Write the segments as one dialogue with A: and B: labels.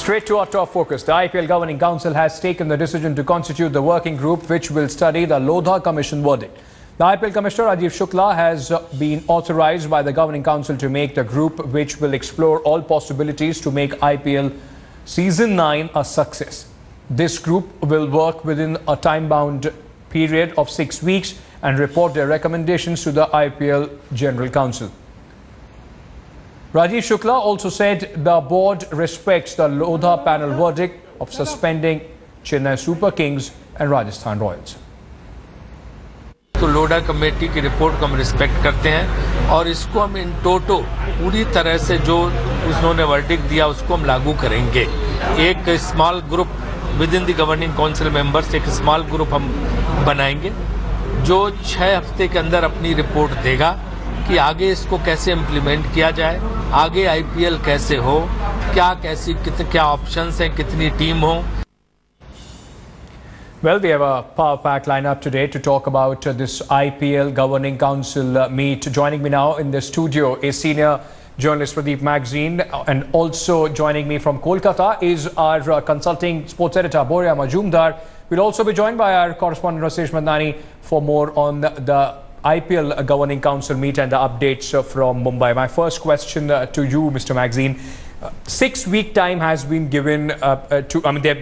A: Straight to our top focus. The IPL Governing Council has taken the decision to constitute the working group which will study the Lodha Commission verdict. The IPL Commissioner Rajiv Shukla has been authorized by the Governing Council to make the group which will explore all possibilities to make IPL Season 9 a success. This group will work within a time-bound period of 6 weeks and report their recommendations to the IPL General Council. Rajiv Shukla also said the board respects the Lodha panel verdict of suspending Chennai Super Kings and Rajasthan Royals.
B: तो Lodha committee की report को हम respect करते हैं और इसको हम इन टोटो पूरी तरह से जो उन्होंने वर्डिक्ट दिया उसको हम लागू करेंगे। एक small group with in the governing council members, एक स्मॉल ग्रुप हम बनाएंगे जो 6 हफ्ते के अंदर अपनी रिपोर्ट देगा कि आगे इसको कैसे इम्प्लीमेंट किया जाए, आगे आईपीएल कैसे हो, क्या ऑप्शंस हैं, कितनी टीम हो।
A: Well, we have a power-packed lineup today to talk about this IPL Governing Council meet. Joining me now in the studio is senior journalist Pradeep Magazine, and also joining me from Kolkata is our consulting sports editor Boria Majumdar. We'll also be joined by our correspondent Rasesh Mandani for more on the IPL Governing Council meet and the updates from Mumbai. My first question to you, Mr. Magazine. 6-week time has been given the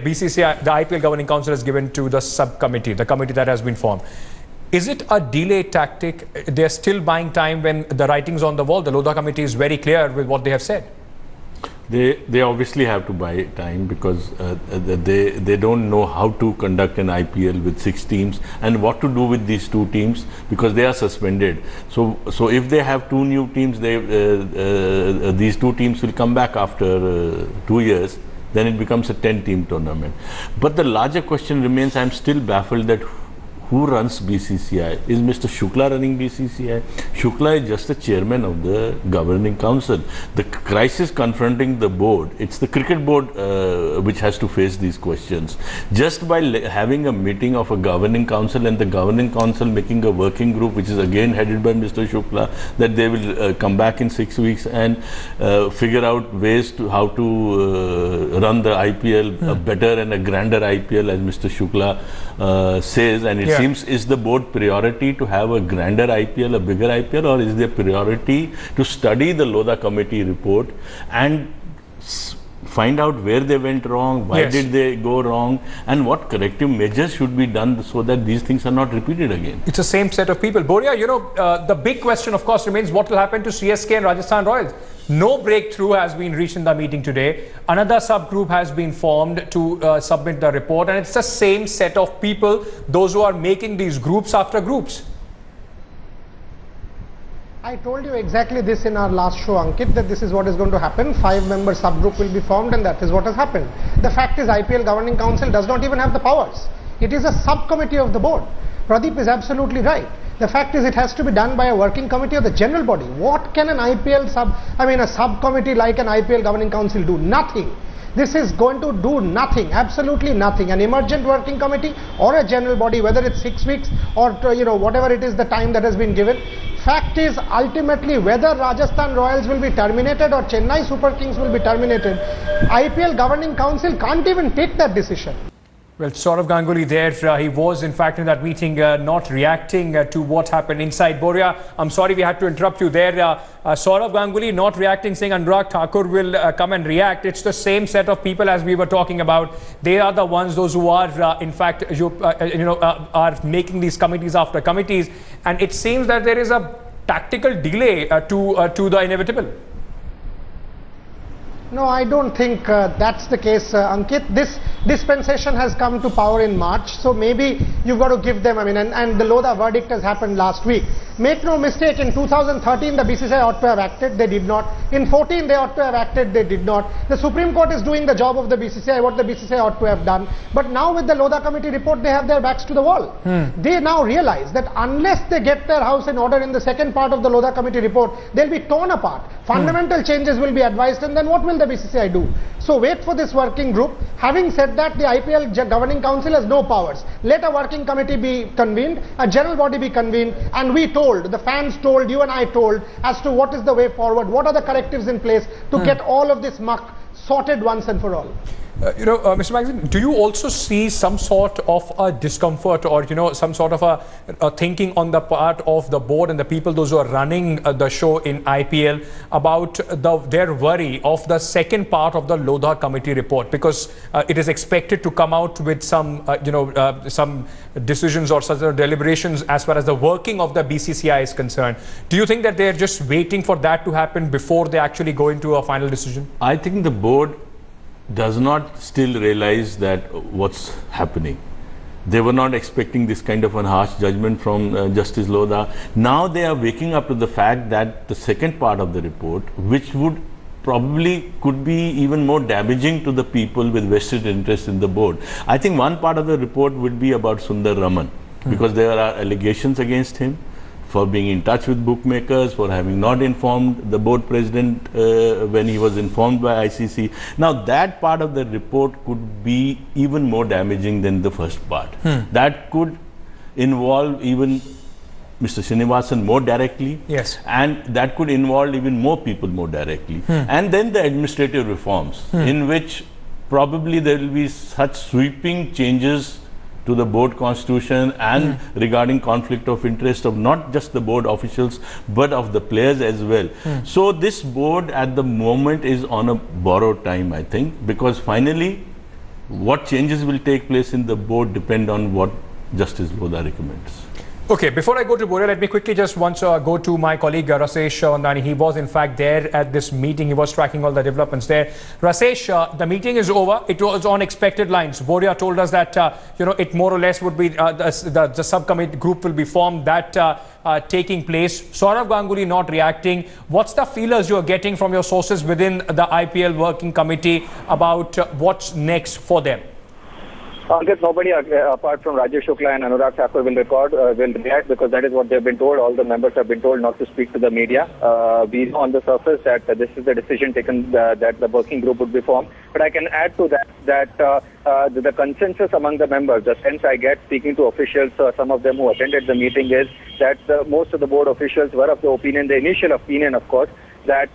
A: BCCI, the IPL Governing Council has given to the subcommittee, the committee that has been formed. Is it a delay tactic? They're still buying time when the writing's on the wall. The Lodha committee is very clear with what they have said.
C: They obviously have to buy time because they don't know how to conduct an IPL with 6 teams and what to do with these 2 teams because they are suspended. So if they have 2 new teams, these 2 teams will come back after 2 years. Then it becomes a 10-team tournament. But the larger question remains, I'm still baffled that who runs BCCI? Is Mr. Shukla running BCCI? Shukla is just the chairman of the governing council. The crisis confronting the board, it's the cricket board which has to face these questions. Just by having a meeting of a governing council and the governing council making a working group, which is again headed by Mr. Shukla, that they will come back in 6 weeks and figure out ways to how to run the IPL a better and a grander IPL, as Mr. Shukla says, and it seems, is the board priority to have a grander IPL, a bigger IPL, or is their priority to study the Lodha committee report and find out where they went wrong, why did they go wrong, and what corrective measures should be done so that these things are not repeated again?
A: It's the same set of people. Boria, you know, the big question, of course, remains what will happen to CSK and Rajasthan Royals. No breakthrough has been reached in the meeting today. Another subgroup has been formed to submit the report, and it's the same set of people, those who are making these groups after groups.
D: I told you exactly this in our last show, Ankit, that this is what is going to happen. 5-member subgroup will be formed, and that is what has happened. The fact is, IPL Governing Council does not even have the powers. It is a subcommittee of the board. Pradeep is absolutely right. The fact is, it has to be done by a working committee of the general body. What can an IPL a subcommittee like an IPL Governing Council do? Nothing. This is going to do nothing, absolutely nothing. An emergent working committee or a general body, whether it's 6 weeks or whatever it is, the time that has been given. Fact is, ultimately, whether Rajasthan Royals will be terminated or Chennai Super Kings will be terminated, IPL Governing Council can't even take that decision.
A: Well, Saurav Ganguly there, he was in fact in that meeting not reacting to what happened inside. Boria, I'm sorry we had to interrupt you there. Saurav Ganguly not reacting, saying Anurag Thakur will come and react. It's the same set of people as we were talking about. They are the ones, those who are in fact, are making these committees after committees. And it seems that there is a tactical delay to the inevitable.
D: No, I don't think that's the case, Ankit. This dispensation has come to power in March, so maybe you've got to give them, and the Lodha verdict has happened last week. Make no mistake, in 2013 the BCCI ought to have acted, they did not. In 14 they ought to have acted, they did not. The Supreme Court is doing the job of the BCCI, what the BCCI ought to have done. But now with the Lodha committee report, they have their backs to the wall. They now realize that unless they get their house in order in the second part of the Lodha committee report, they'll be torn apart. Fundamental changes will be advised, and then what will the BCCI do? So wait for this working group. Having said that, the IPL Governing Council has no powers. Let a working committee be convened, a general body be convened, and we told, the fans told, you and I told, as to what is the way forward, what are the correctives in place to get all of this muck sorted once and for all.
A: Mr. Magazine, do you also see some sort of a discomfort or, some sort of a thinking on the part of the board and the people, those who are running the show in IPL about their worry of the second part of the Lodha committee report? Because it is expected to come out with some, some decisions or such deliberations as far as the working of the BCCI is concerned. Do you think that they're just waiting for that to happen before they actually go into a final decision?
C: I think the board does not still realize that what's happening. They were not expecting this kind of a harsh judgment from Justice Lodha. Now they are waking up to the fact that the second part of the report, which would probably could be even more damaging to the people with vested interest in the board. I think one part of the report would be about Sundar Raman, because there are allegations against him for being in touch with bookmakers, for having not informed the board president when he was informed by ICC. Now that part of the report could be even more damaging than the first part. That could involve even Mr. Srinivasan more directly,
A: yes,
C: and that could involve even more people more directly. And then the administrative reforms, in which probably there will be such sweeping changes to the board constitution and regarding conflict of interest of not just the board officials but of the players as well. So this board at the moment is on a borrowed time, I think, because finally what changes will take place in the board depend on what Justice Lodha recommends.
A: Okay, before I go to Boria, let me quickly just once go to my colleague Rasesh Vandani. He was in fact there at this meeting. He was tracking all the developments there. Rasesh, the meeting is over. It was on expected lines. Boria told us that, it more or less would be the subcommittee group will be formed, that taking place. Saurav Ganguly not reacting. What's the feelers you're getting from your sources within the IPL working committee about what's next for them?
E: I guess nobody apart from Rajesh Shukla and Anurag Thakur will react, because that is what they've been told. All the members have been told not to speak to the media. We know on the surface that this is the decision taken that the working group would be formed. But I can add to that the consensus among the members, the sense I get speaking to officials, some of them who attended the meeting, is that most of the board officials were of the opinion, the initial opinion of course, that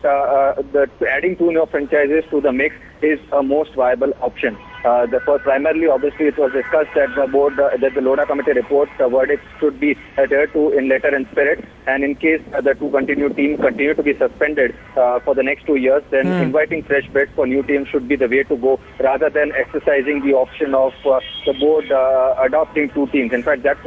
E: adding 2 new franchises to the mix is a most viable option. Primarily, obviously, it was discussed that the board, that the Lodha committee report verdict should be adhered to in letter and spirit, and in case the 2 teams continue to be suspended for the next 2 years, then inviting fresh bids for new teams should be the way to go, rather than exercising the option of the board adopting 2 teams. In fact, that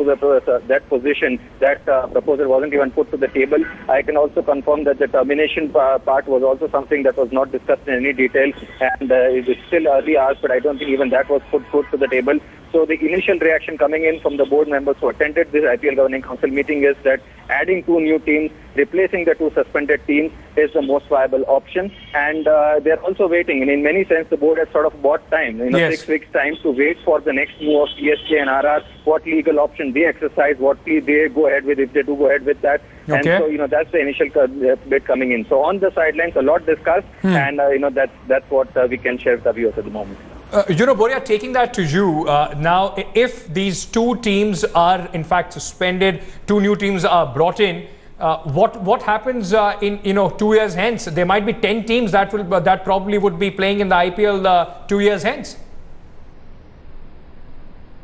E: proposal wasn't even put to the table. I can also confirm that the termination part was also something that was not discussed in any detail, and it is still early hours, but I don't think even that was put to the table. So the initial reaction coming in from the board members who attended this IPL Governing Council meeting is that adding 2 new teams, replacing the 2 suspended teams, is the most viable option. And they're also waiting. And in many sense, the board has sort of bought time, 6 weeks' time to wait for the next move of PSK and RR, what legal option they exercise, what plea they go ahead with, if they do go ahead with that. Okay. And so, that's the initial bit coming in. So on the sidelines, a lot discussed, and, that's what we can share with the viewers at the moment.
A: Boria, taking that to you, now if these 2 teams are in fact suspended, 2 new teams are brought in, what happens in 2 years hence? There might be 10 teams that probably would be playing in the IPL 2 years hence.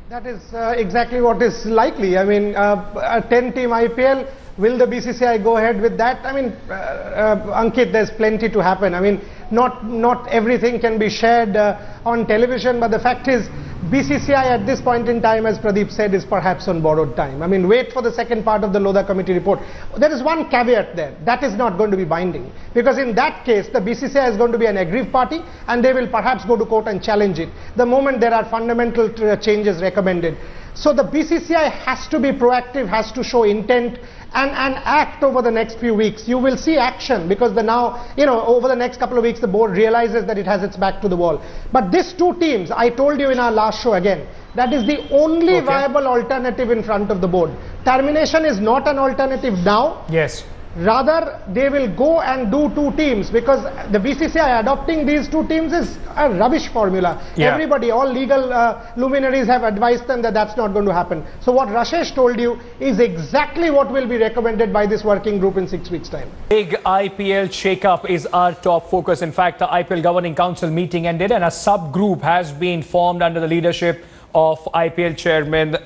D: That is exactly what is likely. I mean, a 10-team IPL, will the BCCI go ahead with that? I mean, Ankit, there's plenty to happen. I mean, not everything can be shared on television, but the fact is, BCCI at this point in time, as Pradeep said, is perhaps on borrowed time. I mean, wait for the second part of the Lodha committee report. There is one caveat there. That is not going to be binding, because in that case, the BCCI is going to be an aggrieved party, and they will perhaps go to court and challenge it the moment there are fundamental changes recommended. So the BCCI has to be proactive, has to show intent, and act over the next few weeks. You will see action, because over the next couple of weeks, the board realizes that it has its back to the wall. But these 2 teams, I told you in our last show again, that is the only viable alternative in front of the board. Termination is not an alternative now.
A: Yes.
D: Rather, they will go and do 2 teams, because the BCCI adopting these 2 teams is a rubbish formula.
A: Yeah.
D: Everybody, all legal luminaries have advised them that that's not going to happen. So what Rashesh told you is exactly what will be recommended by this working group in 6 weeks' time.
A: Big IPL shake-up is our top focus. In fact, the IPL Governing Council meeting ended and a sub-group has been formed under the leadership of IPL Chairman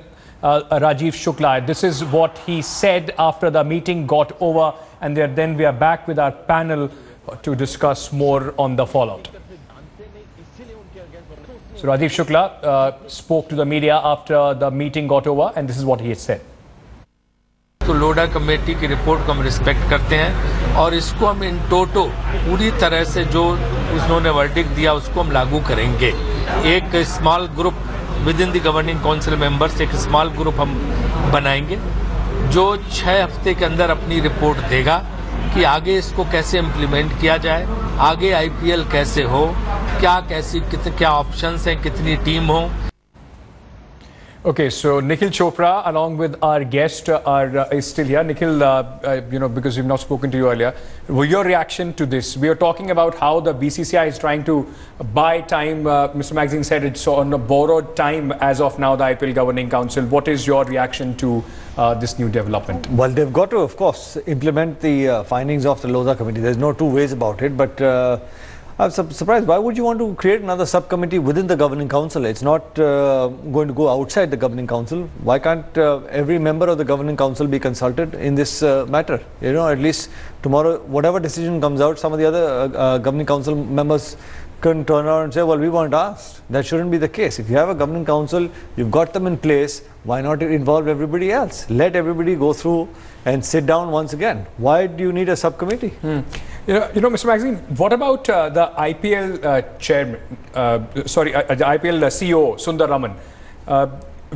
A: Rajiv Shukla. This is what he said after the meeting got over, and then we are back with our panel to discuss more on the fallout. So Rajiv Shukla spoke to the media after the meeting got over, and this is what he had said.
B: तो Lodha committee की report को हम respect करते हैं और इसको हम इन टोटो पूरी तरह से जो उन्होंने वर्डिक्ट दिया उसको हम लागू करेंगे। एक small group with in the governing council members, एक स्मॉल ग्रुप हम बनाएंगे जो 6 हफ्ते के अंदर अपनी रिपोर्ट देगा कि आगे इसको कैसे इम्प्लीमेंट किया जाए, आगे आईपीएल कैसे हो, क्या ऑप्शंस हैं, कितनी टीम हो।
A: Okay, so Nikhil Chopra, along with our guest, is still here. Nikhil, because we've not spoken to you earlier, your reaction to this? We are talking about how the BCCI is trying to buy time. Mr. Magazine said it's on a borrowed time as of now, the IPL Governing Council. What is your reaction to this new development?
F: Well, they've got to, of course, implement the findings of the Lodha Committee. There's no 2 ways about it, but I'm surprised. Why would you want to create another subcommittee within the Governing Council? It's not going to go outside the Governing Council. Why can't every member of the Governing Council be consulted in this matter? You know, at least tomorrow, whatever decision comes out, some of the other Governing Council members can turn around and say, well, we weren't asked. That shouldn't be the case. If you have a Governing Council, you've got them in place, why not involve everybody else? Let everybody go through and sit down once again. Why do you need a subcommittee?
A: You know, Mr. Magazine, what about the IPL chairman, the IPL CEO, Sundar Raman?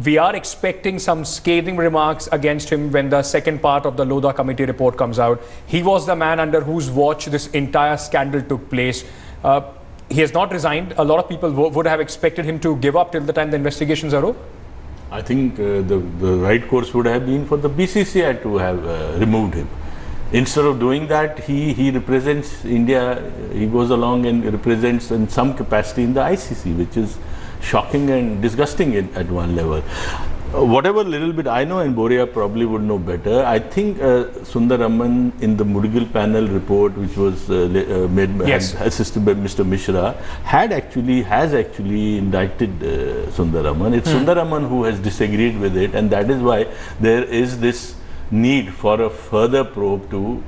A: We are expecting some scathing remarks against him when the second part of the Lodha Committee report comes out. He was the man under whose watch this entire scandal took place. He has not resigned. A lot of people would have expected him to give up till the time the investigations are over.
C: I think the right course would have been for the BCCI to have removed him. Instead of doing that, he represents India, he goes along and represents in some capacity in the ICC, which is shocking and disgusting at one level. Whatever little bit I know, and Boria probably would know better, I think Sundar Raman in the Mudgal panel report, which was assisted by Mr. Mishra, has actually indicted Sundar Raman. It's Sundar Raman who has disagreed with it, and that is why there is this need for a further probe to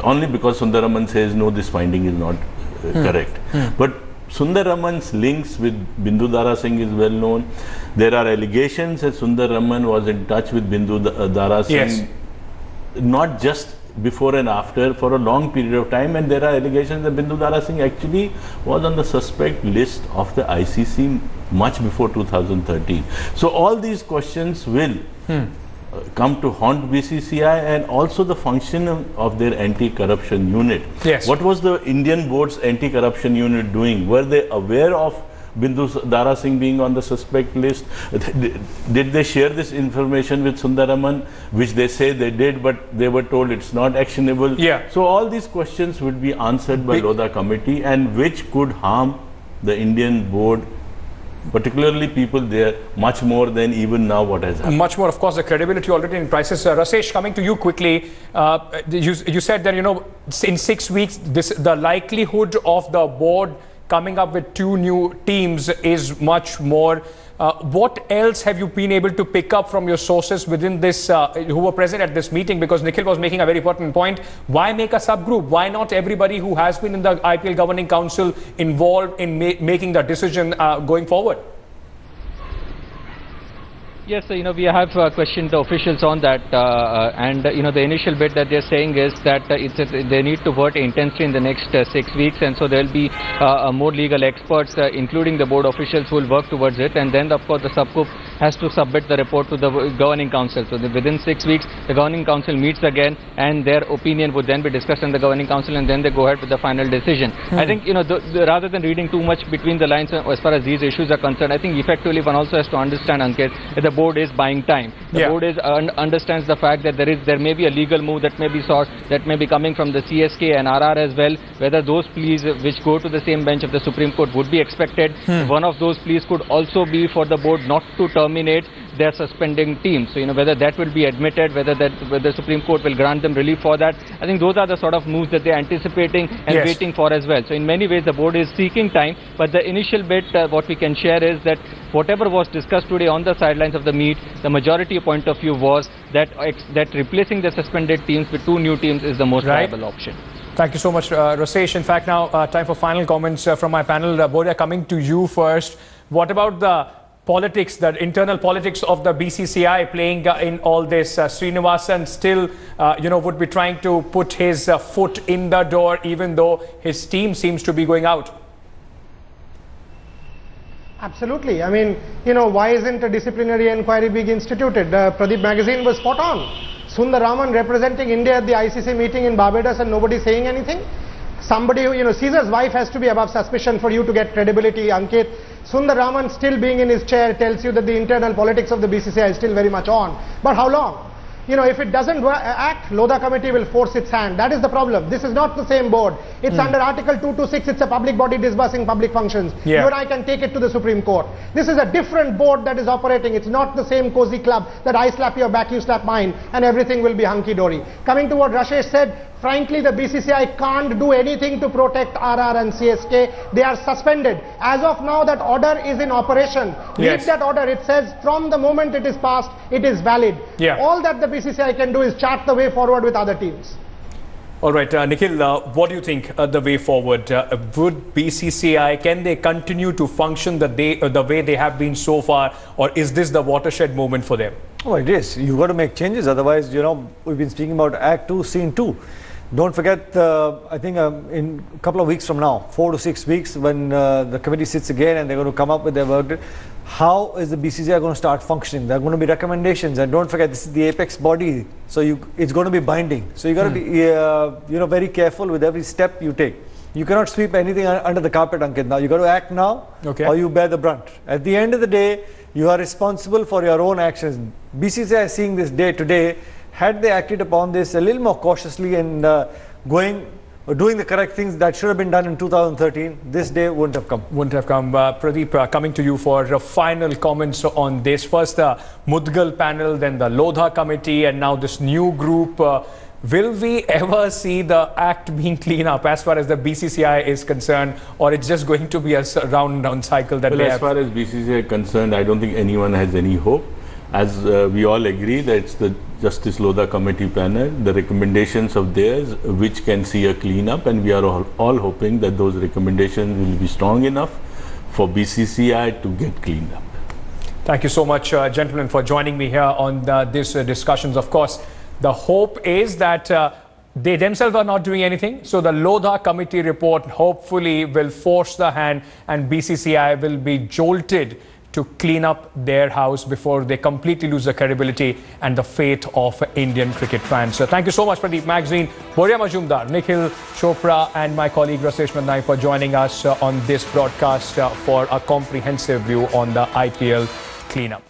C: only because Sundar Raman says no, this finding is not correct. But Sundar Raman's links with Bindu Dara Singh is well known. There are allegations that Sundar Raman was in touch with Bindu Dara Singh, not just before and after, for a long period of time, and there are allegations that Bindu Dara Singh actually was on the suspect list of the ICC much before 2013. So all these questions will come to haunt BCCI and also the function of their anti-corruption unit.
A: Yes.
C: What was the Indian board's anti-corruption unit doing? Were they aware of Bindu Dara Singh being on the suspect list? Did they share this information with Sundar Raman, which they say they did, but they were told it's not actionable?
A: Yeah.
C: So all these questions would be answered by Lodha Committee, and which could harm the Indian board, particularly people there, much more than even now what has happened.
A: Much more, of course, the credibility already in crisis. Rasesh, coming to you quickly, you said that, you know, in 6 weeks, the likelihood of the board coming up with 2 new teams is much more. What else have you been able to pick up from your sources within this, who were present at this meeting? Because Nikhil was making a very important point. Why make a subgroup? Why not everybody who has been in the IPL Governing Council involved in making the decision going forward?
G: Yes, you know, we have questioned the officials on that, and you know, the initial bit that they're saying is that they need to vote intensely in the next 6 weeks, and so there will be more legal experts, including the board officials, who will work towards it, and then of course the subgroup has to submit the report to the governing council. So within 6 weeks, the governing council meets again, and their opinion would then be discussed in the governing council, and then they go ahead with the final decision. I think, you know, rather than reading too much between the lines as far as these issues are concerned, I think effectively one also has to understand, Ankit, that the board is buying time. The board is understands the fact that there may be a legal move that may be sought, that may be coming from the CSK and RR as well. Whether those pleas which go to the same bench of the Supreme Court would be expected. One of those pleas could also be for the board not to terminate their suspending team. So, whether that will be admitted, whether the Supreme Court will grant them relief for that. I think those are the sort of moves that they're anticipating and waiting for as well. So, in many ways, the board is seeking time. But the initial bit, what we can share is that whatever was discussed today on the sidelines of the meet, the majority point of view was that replacing the suspended teams with 2 new teams is the most viable option.
A: Thank you so much, Rasesh. In fact, now time for final comments from my panel. Boria, coming to you first. What about the politics, the internal politics of the BCCI playing in all this? Srinivasan still, would be trying to put his foot in the door, even though his team seems to be going out.
D: Absolutely. I mean, why isn't a disciplinary inquiry being instituted? Pradeep magazine was spot on. Sundar Raman representing India at the ICC meeting in Barbados and nobody saying anything. Somebody who, Caesar's wife has to be above suspicion for you to get credibility, Ankit. Sundar Raman still being in his chair tells you that the internal politics of the BCCI is still very much on. But how long? If it doesn't act, Lodha committee will force its hand. That is the problem. This is not the same board. It's under Article 226. It's a public body disbursing public functions. You and I can take it to the Supreme Court. This is a different board that is operating. It's not the same cozy club that I slap your back, you slap mine, and everything will be hunky-dory. Coming to what Rasesh said, frankly, the BCCI can't do anything to protect RR and CSK. They are suspended. As of now, that order is in operation. Read that order. It says from the moment it is passed, it is valid. All that the BCCI can do is chart the way forward with other teams.
A: All right, Nikhil, what do you think the way forward? Would BCCI, can they continue to function the way they have been so far, or is this the watershed moment for them?
F: Oh, it is. You've got to make changes. Otherwise, we've been speaking about Act 2, Scene 2. Don't forget, I think in a couple of weeks from now, 4 to 6 weeks, when the committee sits again and they're going to come up with their verdict, how is the BCCI going to start functioning? There are going to be recommendations, and don't forget, this is the apex body, so it's going to be binding. So you got to be, very careful with every step you take. You cannot sweep anything under the carpet, Ankit. Now you got to act now, or you bear the brunt. At the end of the day, you are responsible for your own actions. BCCI is seeing this day to day. Had they acted upon this a little more cautiously and doing the correct things that should have been done in 2013, this day wouldn't have come.
A: Wouldn't have come. Pradeep, coming to you for final comments on this. First, the Mudgal panel, then the Lodha committee, and now this new group. Will we ever see the act being cleaned up as far as the BCCI is concerned, or it's just going to be a round cycle that we have?
C: As far as BCCI is concerned, I don't think anyone has any hope. As we all agree that it's the Justice Lodha Committee panel, the recommendations of theirs which can see a clean-up, and we are all hoping that those recommendations will be strong enough for BCCI to get cleaned up.
A: Thank you so much, gentlemen, for joining me here on these discussions. Of course, the hope is that they themselves are not doing anything. So the Lodha Committee report hopefully will force the hand, and BCCI will be jolted to clean up their house before they completely lose the credibility and the fate of Indian cricket fans. So thank you so much, Pradeep Magazine, Boria Majumdar, Nikhil Chopra, and my colleague Rasesh Mandai for joining us on this broadcast for a comprehensive view on the IPL cleanup.